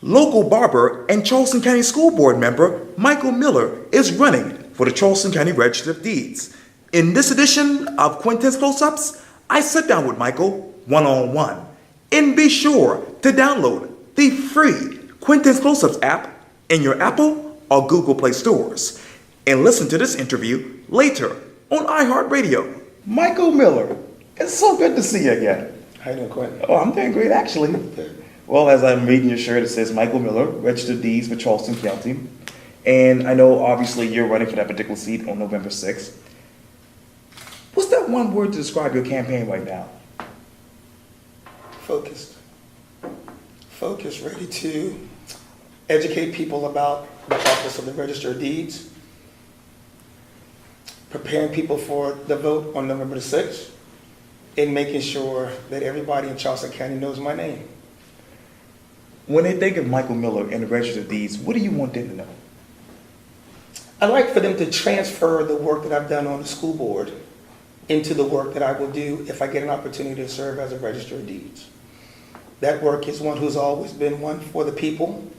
Local barber and Charleston County School Board member Michael Miller is running for the Charleston County Register of Deeds. In this edition of Quintin's Close-Ups, I sit down with Michael one-on-one. And be sure to download the free Quintin's Close-Ups app in your Apple or Google Play stores. And listen to this interview later on iHeartRadio. Michael Miller, it's so good to see you again. How you doing, Quintin? Oh, I'm doing great, actually. Well, as I'm reading your shirt, it says Michael Miller, Registered Deeds for Charleston County. And I know, obviously, you're running for that particular seat on November 6th. What's that one word to describe your campaign right now? Focused. Focused, ready to educate people about the office of the Register of Deeds, preparing people for the vote on November the 6th, and making sure that everybody in Charleston County knows my name. When they think of Michael Miller and the Register of Deeds, what do you want them to know? I'd like for them to transfer the work that I've done on the school board into the work that I will do if I get an opportunity to serve as a Register of Deeds. That work is one who's always been one for the people,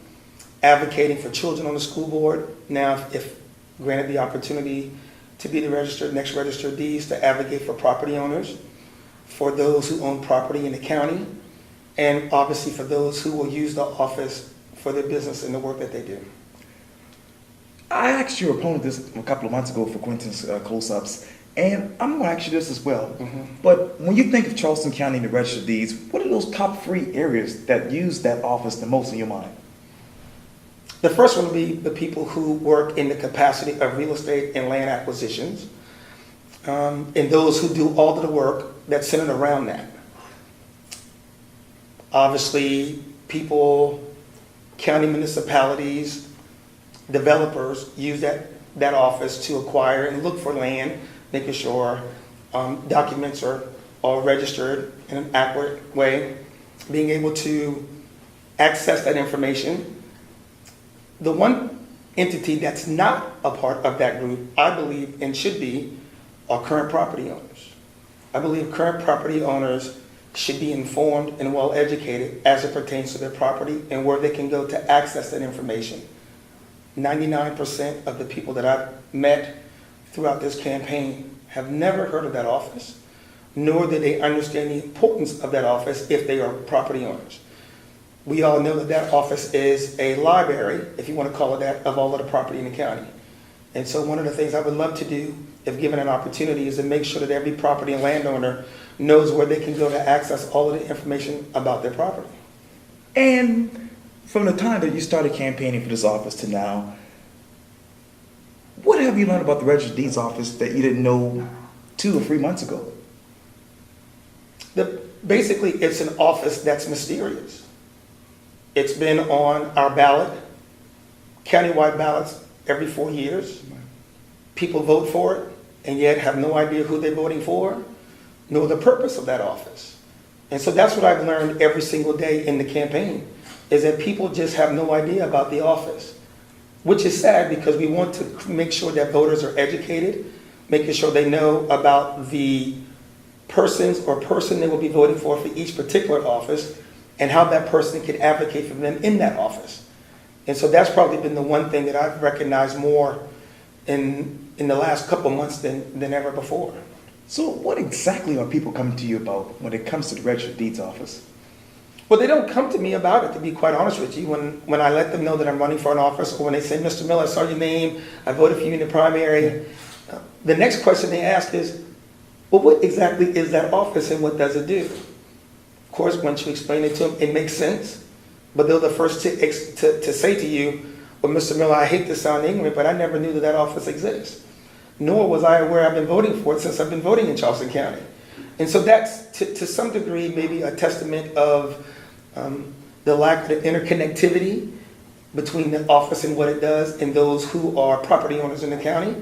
advocating for children on the school board. Now, if granted the opportunity to be the next Register of Deeds, to advocate for property owners, for those who own property in the county, and obviously for those who will use the office for their business and the work that they do. I asked your opponent this a couple of months ago for Quintin's Close-Ups, and I'm going to ask you this as well. But when you think of Charleston County and the Register of Deeds, what are those top 3 areas that use that office the most in your mind? The first one would be the people who work in the capacity of real estate and land acquisitions, and those who do all of the work that's centered around that. Obviously, people, county municipalities, developers use that office to acquire and look for land, making sure documents are all registered in an accurate way, being able to access that information. The one entity that's not a part of that group, I believe, and should be, are current property owners. I believe current property owners should be informed and well educated as it pertains to their property and where they can go to access that information. 99% of the people that I've met throughout this campaign have never heard of that office, nor do they understand the importance of that office if they are property owners. We all know that office is a library, if you want to call it that, of all of the property in the county. And so one of the things I would love to do, if given an opportunity, is to make sure that every property and landowner knows where they can go to access all of the information about their property. And from the time that you started campaigning for this office to now, what have you learned about the Register of Deeds office that you didn't know 2 or 3 months ago? Basically, it's an office that's mysterious. It's been on our ballot, countywide ballots, every 4 years. People vote for it and yet have no idea who they're voting for, nor the purpose of that office. And so that's what I've learned every single day in the campaign, is that people just have no idea about the office, which is sad because we want to make sure that voters are educated, making sure they know about the persons or person they will be voting for each particular office and how that person can advocate for them in that office. And so that's probably been the one thing that I've recognized more in the last couple months than ever before. So what exactly are people coming to you about when it comes to the Register of Deeds office? Well, they don't come to me about it, to be quite honest with you. When I let them know that I'm running for an office, or when they say, Mr. Miller, I saw your name, I voted for you in the primary, the next question they ask is, well, what exactly is that office and what does it do? Of course, once you explain it to them, it makes sense. But they're the first to say to you, well, Mr. Miller, I hate to sound ignorant, but I never knew that office exists. Nor was I aware I've been voting for it since I've been voting in Charleston County. And so that's, to some degree, maybe a testament of the lack of interconnectivity between the office and what it does and those who are property owners in the county.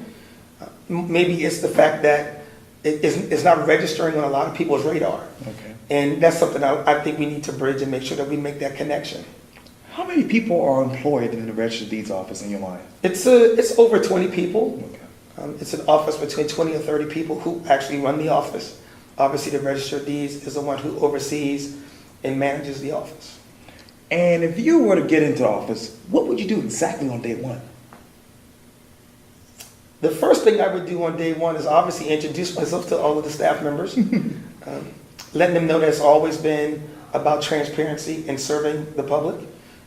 Maybe it's the fact that it's not registering on a lot of people's radar. Okay. And that's something I think we need to bridge and make sure that we make that connection. How many people are employed in the Register of Deeds office in your mind? It's over 20 people. Okay. It's an office between 20 and 30 people who actually run the office. Obviously, the Register of Deeds is the one who oversees and manages the office. And if you were to get into office, what would you do exactly on day one? The first thing I would do on day one is obviously introduce myself to all of the staff members, letting them know that it's always been about transparency and serving the public,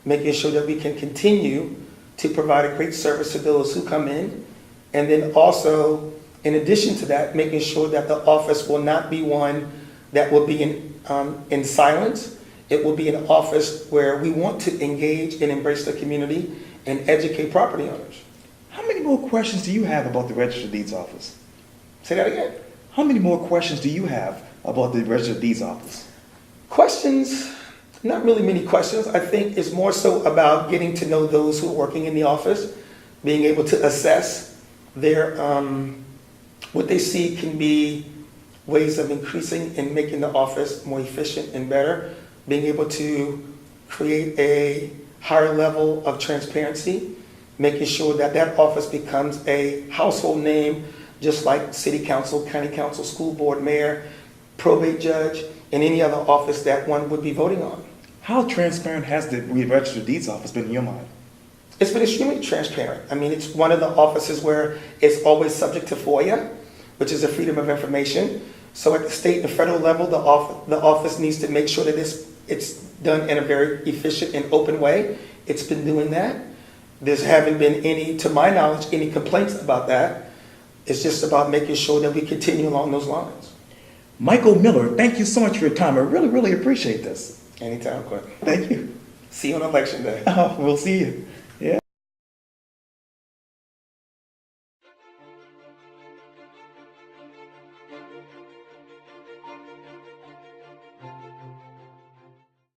making sure that we can continue to provide a great service to those who come in, and then also, in addition to that, making sure that the office will not be one that will be in silence. It will be an office where we want to engage and embrace the community and educate property owners. How many more questions do you have about the Register of Deeds office? Say that again. How many more questions do you have about the Register of Deeds office? Questions, not really many questions. I think it's more so about getting to know those who are working in the office, being able to assess their, what they see can be ways of increasing and making the office more efficient and better, being able to create a higher level of transparency, making sure that that office becomes a household name, just like city council, county council, school board, mayor, probate judge, and any other office that one would be voting on. How transparent has the Register of Deeds office been in your mind? It's been extremely transparent. I mean, it's one of the offices where it's always subject to FOIA, which is a freedom of information. So at the state and federal level, the office needs to make sure that it's done in a very efficient and open way. It's been doing that. There haven't been any, to my knowledge, any complaints about that. It's just about making sure that we continue along those lines. Michael Miller, thank you so much for your time. I really, really appreciate this. Anytime, Quintin. Thank you. See you on election day. We'll see you.